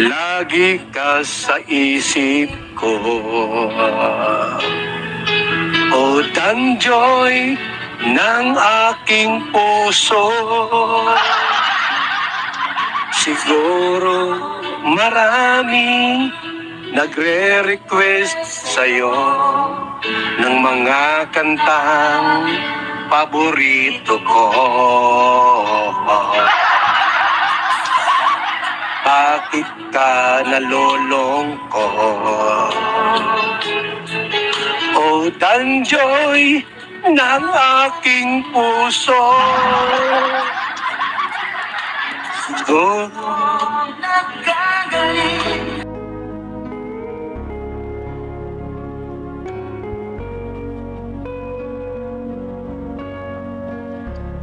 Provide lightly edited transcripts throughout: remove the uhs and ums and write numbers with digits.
lagi ka sa isip ko. O Danjoy ng aking puso, siguro maraming nagre-request sa'yo ng mga kantang paborito ko. Bakit ka nalolongkot? O Danjoy ng aking puso, siguro nagkagaling.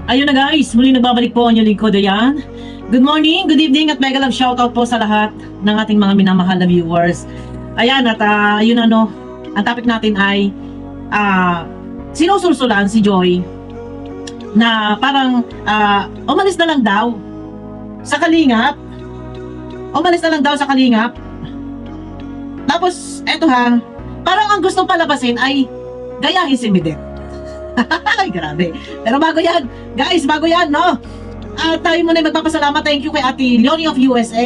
Ayun na guys, muli nagbabalik po ang inyong lingkod, ayan. Good morning, good evening at mega love shoutout po sa lahat ng ating mga minamahal na viewers. Ayan, at ayun ano, ang topic natin ay sinusulsulan si Joy na parang umalis na lang daw sa Kalingap. Umalis na lang daw sa Kalingap. Tapos, eto ha, parang ang gusto palabasin ay gayahin si Midet. Ay, grabe. Pero bago yan, guys, bago yan, no? Tayo muna magpapasalamat. Thank you kay Ate Leonie of USA.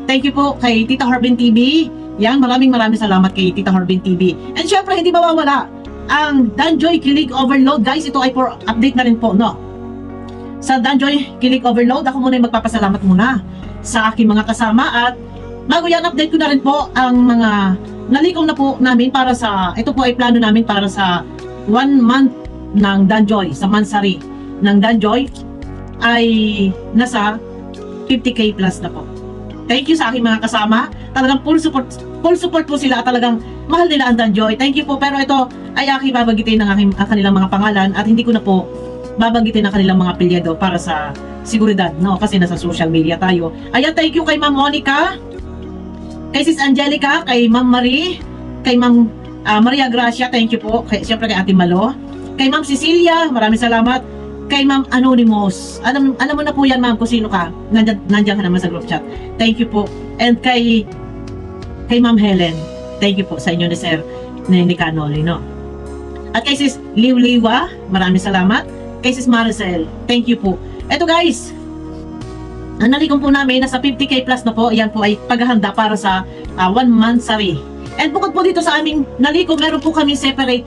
Thank you po kay Tita Harbin TV. Yan, maraming salamat kay Tita Harbin TV. And syempre, hindi mawawala ang Danjoy Kilig Overload. Guys, ito ay for update na rin po, no? Sa Danjoy Kilig Overload, ako muna magpapasalamat muna sa aking mga kasama. At bago yan, update ko na rin po ang mga nalikom na po namin para sa, ito po ay plano namin para sa 1 month ng Danjoy, sa Mansari ng Danjoy ay nasa 50k plus na po. Thank you sa aking mga kasama. Talagang full support po sila. Talagang mahal nila ang Danjoy. Thank you po. Pero ito ay aking babanggitin ng kanilang mga pangalan at hindi ko na po babanggitin ang kanilang mga apelyido para sa seguridad, no? Kasi nasa social media tayo. Ayan, thank you kay Ma'am Monica, kay Sis Angelica, kay Ma'am Marie, kay Ma'am Maria Gracia, thank you po. Siyempre kay Ate Malo, kay Ma'am Cecilia, maraming salamat. Kay Ma'am Anonymous, alam mo na po yan ma'am kung sino ka. Nandiyan ka naman sa group chat. Thank you po. And kay Ma'am Helen, thank you po sa inyo ni Sir ni Canoli, no? At kay Sis Liwa, maraming salamat. Kay Sis Maricel, thank you po. Eto guys, ang nalikom po namin, nasa 50k plus na po. Yan po ay paghahanda para sa 1 month sari. And bukod po dito sa aming nalikom, meron po kami separate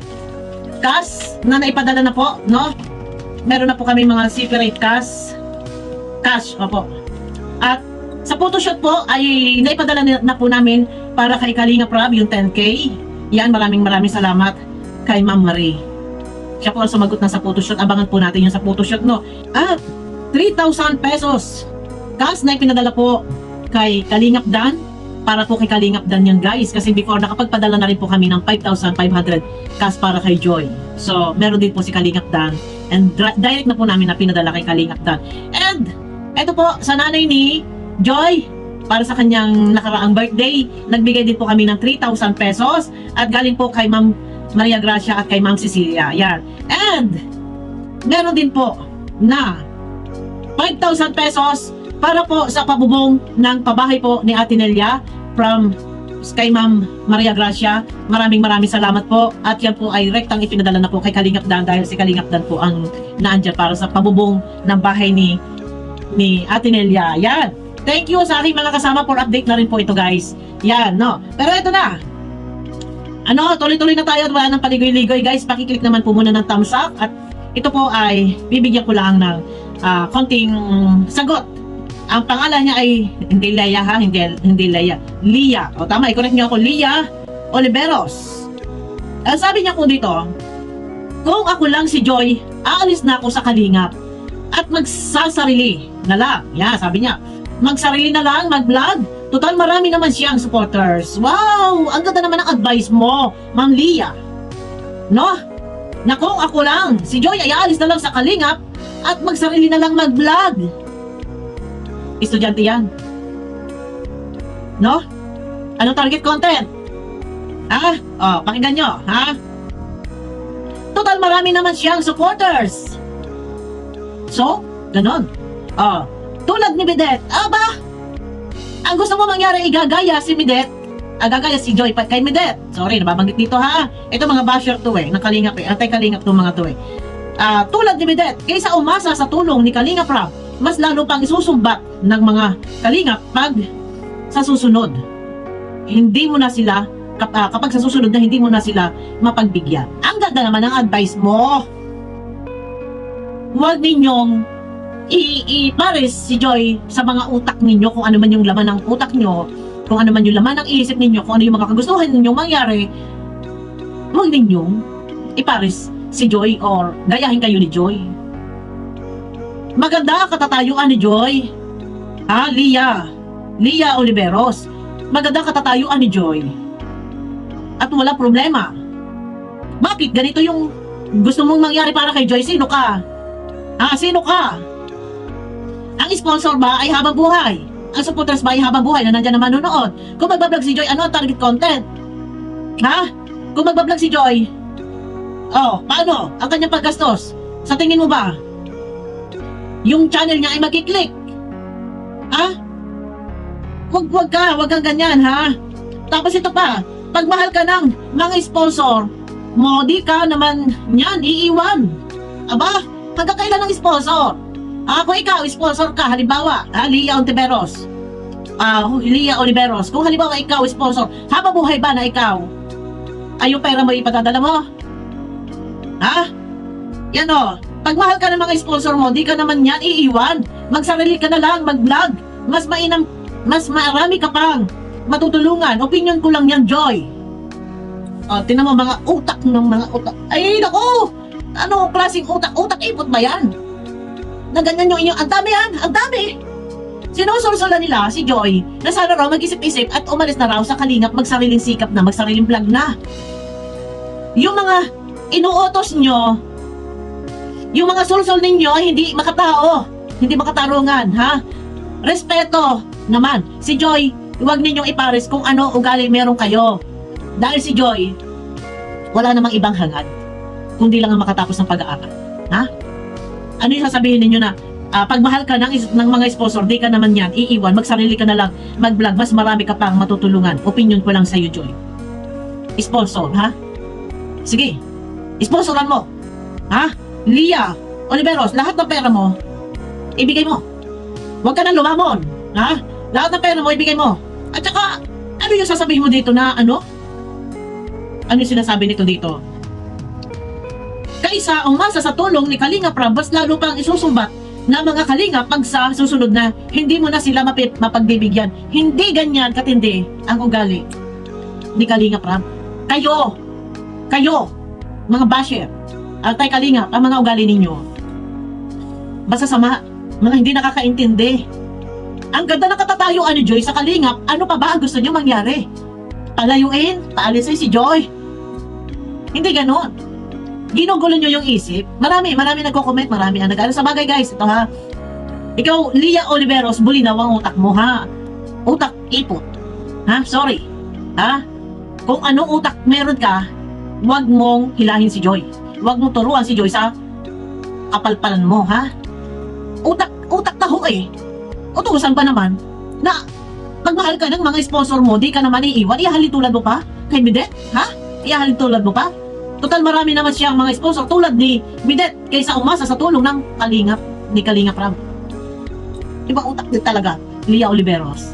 cash na naipadala na po, no? Meron na po kami mga separate cash, opo. At sa photoshoot po ay naipadala na po namin para kay Kalinga Prab, yung 10k. Yan, maraming salamat kay Ma'am Marie. Siya po ang sumagot na sa photoshoot. Abangan po natin yung sa photoshoot, no? At 3,000 pesos cash na ipinadala po kay Kalingap Dan. Para po kay Kalingap Dan yan guys. Kasi before nakapagpadala na rin po kami ng 5,500 cash para kay Joy. So meron din po si Kalingap Dan. And direct na po namin na pinadala kay Kalingap Dan. And eto po sa nanay ni Joy, para sa kanyang nakaraang birthday, nagbigay din po kami ng 3,000 pesos. At galing po kay Ma'am Maria Gracia at kay Ma'am Cecilia. Yan. And meron din po na 5,000 pesos para po sa pabubong ng pabahay po ni Ate Nelia from kay Ma'am Maria Gracia. Maraming salamat po. At yan po ay rektang ipinadala na po kay Kalingap Dan dahil si Kalingap Dan po ang naandyan para sa pabubong ng bahay ni Ate Nelia. Yan. Thank you sa aking mga kasama for update na rin po ito guys. Yan, no? Pero ito na. Tuloy-tuloy na tayo at wala nang paligoy-ligoy guys. Pakiclick naman po muna ng thumbs up. At ito po ay bibigyan ko lang ng konting sagot. Ang pangalan niya ay hindi Leia ha, hindi Leia. Lia. O tama, i-correct niyo ako, Lia Oliveros. Sabi niya po dito, kung ako lang si Joy, aalis na ako sa Kalingap at magsasarili na lang. Yeah, sabi niya, magsarili na lang, mag-vlog. Total marami naman siyang supporters. Wow, ang ganda naman ang advice mo, Ma'am Lia. No? Na kung ako lang, si Joy ay aalis na lang sa Kalingap at magsarili na lang mag-vlog. Estudyante yan. No? Anong target content? Ha? Pakinggan nyo, ha? Total marami naman siyang supporters. So, ganon. Tulad ni Bidet, aba, Ang gusto mo mangyari, igagaya si Midet. Gagaya si Joy kay Midet. Sorry, nababanggit dito ha. Ito mga basher to ng Kalingap Anti-Kalingap to mga to tulad ni Midet, kaysa umasa sa tulong ni Kalingap Rap, mas lalo pang isusumbat ng mga Kalingap pag sa susunod. Hindi mo na sila, kapag sa susunod na hindi mo na sila mapagbigyan. Ang ganda naman ng advice mo. Huwag ninyong ipares si Joy sa mga utak ninyo, kung ano man yung laman ng utak nyo, kung ano man yung laman ng isip ninyo, kung ano yung mga kagustuhan ninyong mangyari. Huwag ninyong ipares si Joy or gayahin kayo ni Joy. Maganda katatayuan ni Joy. Lia Oliveros. Maganda katatayuan ni Joy. At wala problema. Bakit ganito yung gusto mong mangyari para kay Joy? Sino ka? Sino ka? Ang sponsor ba ay habang buhay? Ang supporters ba ay habang buhay na nandyan na manonood? Kung magbablog si Joy, ano ang target content? Kung magbablog si Joy, paano ang kanyang paggastos? Sa tingin mo ba yung channel niya ay magkiklik? Wag kang ganyan, Tapos ito pa, pag mahal ka ng mga sponsor mo, di ka naman yan iiwan. Aba, hanggang kailan ng sponsor? Kung ikaw, sponsor ka, halimbawa, Lia Oliveros. Lia Oliveros, kung halimbawa ikaw, sponsor, habang buhay ba na ikaw, ay yung pera mo ipadadala mo? Yan pag mahal ka ng mga sponsor mo, di ka naman yan iiwan. Magsarili ka na lang, mag-vlog. Mas marami ka pang matutulungan. Opinion ko lang yan, Joy. Tinan mo mga utak ng mga utak. Ay, naku! Ano klaseng utak? Utak ipot ba yan? Na ganyan yung inyong, ang dami yan, ang dami. Sinusulsulan nila si Joy na sana raw mag-isip-isip at umalis na raw sa Kalingap, magsariling sikap na, magsariling vlog na. Yung mga inuutos nyo, yung mga sulsul ninyo ay hindi makatao, hindi makatarungan, Respeto naman. Si Joy, huwag ninyong ipares kung ano ugali meron kayo. Dahil si Joy, wala namang ibang hangad, kundi lang ang makatapos ng pag-aaral. Ano yung sasabihin ninyo na, pag mahal ka ng mga sponsor, di ka naman yan iiwan, magsarili ka na lang, mag-vlog, mas marami ka pang matutulungan. Opinion ko lang sa'yo, Joy. Sponsor, Sige, sponsoran mo. Lia Oliveros, lahat ng pera mo, ibigay mo. Huwag ka nang lumamon. Lahat ng pera mo, ibigay mo. At saka, ano yung sasabihin mo dito na ano? Ano yung sinasabi nito dito? Kaysa umasa sa tulong ni Kalingap Rap, mas lalo pang isusumbat na mga Kalingap pag sa susunod na hindi mo na sila mapagbibigyan. Hindi ganyan katindi ang ugali ni Kalingap Rap. Kayo, mga basher, Altay Kalingap, ang mga ugali ninyo, basta sama, mga hindi nakakaintindi. Ang ganda ng katatayuan ni Joy sa Kalingap, ano pa ba ang gusto niyo mangyari? Palayuin, paalisin si Joy. Hindi ganon. Ginugulo nyo yung isip. Marami nagko-comment, marami ang nag-aaral. Sa bagay guys, ito ikaw, Lia Oliveros, bulinaw ang utak mo utak ipot. Sorry. Kung anong utak meron ka, huwag mong hilahin si Joy. Huwag mong turuan si Joy sa kapalpalan mo, Utak taho Utusan pa naman na pagmahal ka ng mga sponsor mo, di ka naman iiwan, ihahalin tulad mo pa kay Midet, ihahalin tulad mo pa. Total marami naman siyang mga sponsor tulad ni Midet kaysa umasa sa tulong ng Kalingap Rap. Ibang utak din talaga, Lia Oliveros.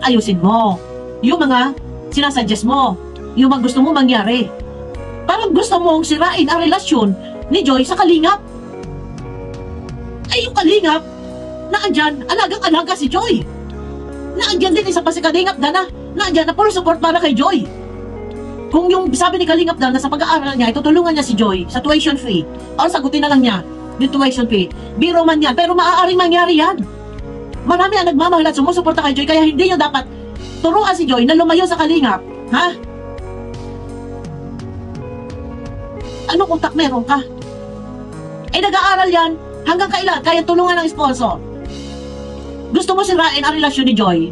Ayusin mo yung mga sinasuggest mo, yung mga gusto mo mangyari. Parang gusto mong sirain ang relasyon ni Joy sa Kalingap. Ay, yung Kalingap, naandyan, alagang-alaga si Joy. Naandyan din isa pa si Kalingap na naandyan na puro support para kay Joy. Kung yung sabi ni Kalingap na sa pag-aaral niya, itutulungan niya si Joy sa tuition fee, o sagutin na lang niya yung tuition fee. Biro man yan, pero maaaring mangyari yan. Marami ang nagmamahal at sumusuporta kay Joy, kaya hindi niyo dapat turuan si Joy na lumayo sa Kalingap. Anong utak meron ka? Nag-aaral yan, hanggang kailan? Kaya tulungan ng sponsor. Gusto mo sirain ang relasyon ni Joy?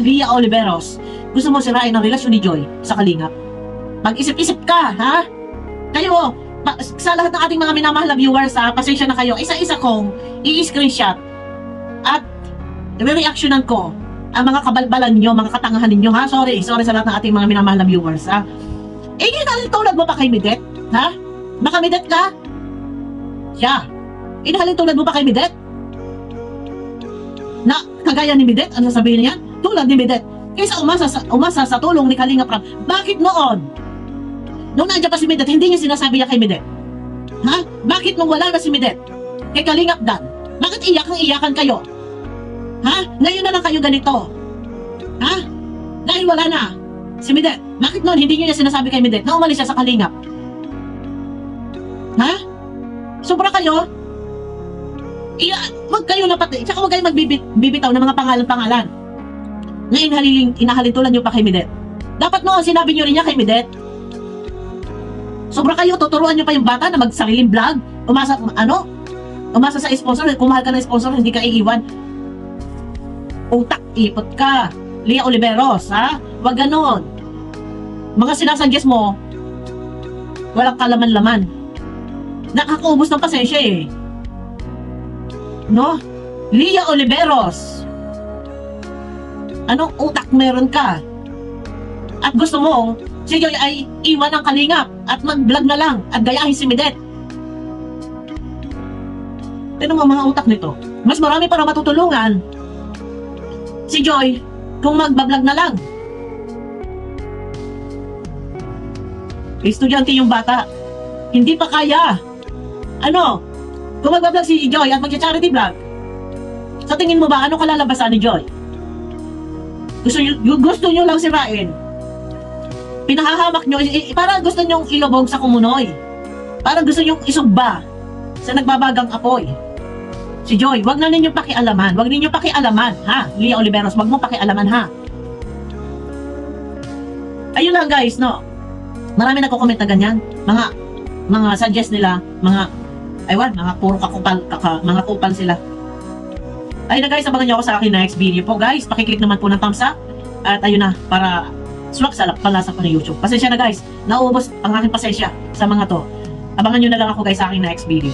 Lia Oliveros. Gusto mo sirain ang relasyon ni Joy sa Kalingap? Mag-isip-isip ka, Kayo, sa lahat ng ating mga minamahal na viewers, pasensya na kayo. Isa-isa kong i-screenshot at re-reactionan ko ang mga kabalbalan nyo, mga katangahan ninyo, ha? Sorry sa lahat ng ating mga minamahal na viewers, ha? Eh, inhalin-tulad mo pa kay Midet? Ha? Baka Midet ka? Siya. Inhalin-tulad mo pa kay Midet? Na, kagaya ni Midet, ano sabihin niya? Tulad ni Midet. Kaysa umasa sa tulong ni Kalinga Prab. Bakit noon? Nung nandiyan pa si Midet, hindi niya sinasabi niya kay Midet. Ha? Bakit nung wala na si Midet? Kay Kalingap Dan? Bakit iyakan kayo? Ha? Ngayon na lang kayo ganito. Ha? Dahil wala na si Midet. Bakit noon hindi niya sinasabi kay Midet na umalis siya sa Kalingap? Ha? Sobra kayo? Wag kayo na pati. Tsaka wag kayo magbibitaw ng mga pangalan-pangalan. Na inahalin-tulad niyo pa kay Midet. Dapat noon sinabi niyo rin niya kay Midet. Sobra kayo, tuturuan niyo pa yung bata na magsariling vlog. Umasa sa sponsor. Kung mahal ka ng sponsor, hindi ka iiwan. Utak, ipot ka. Lia Oliveros, ha? Wag ganon. Mga sinasuggest mo, walang kalaman-laman. Nakakaubos ng pasensya eh. No? Lia Oliveros. Anong utak meron ka? At gusto mo, si Joy ay iwan ng Kalingap at mag-vlog na lang at gayahin si Midet. Tignan mo mga utak nito. Mas marami para matutulungan si Joy kung magbablog na lang. Estudyante yung bata. Hindi pa kaya. Kung magbablog si Joy at magcha-charity vlog, sa tingin mo ba, ano kalalabasan ni Joy? Gusto nyo lang sirain. Pinahahamak nyo, parang gusto nyong ilubog sa kumunoy. Parang gusto nyong isugba sa nagbabagang apoy. Si Joy, wag na ninyong pakialaman. Wag ninyong pakialaman, ha? Lia Oliveros, wag mo pakialaman, ha? Ayun lang guys, no? Marami nagko-comment na ganyan. Mga suggest nila, mga puro mga kupal sila. Ayun na guys, abangan nyo ako sa akin next video po guys. Pakiclick naman po ng thumbs up. At ayun na, para swak sa palasa ko ng YouTube. Pasensya na guys, nauubos ang aking pasensya sa mga to. Abangan nyo na lang ako guys sa aking next video.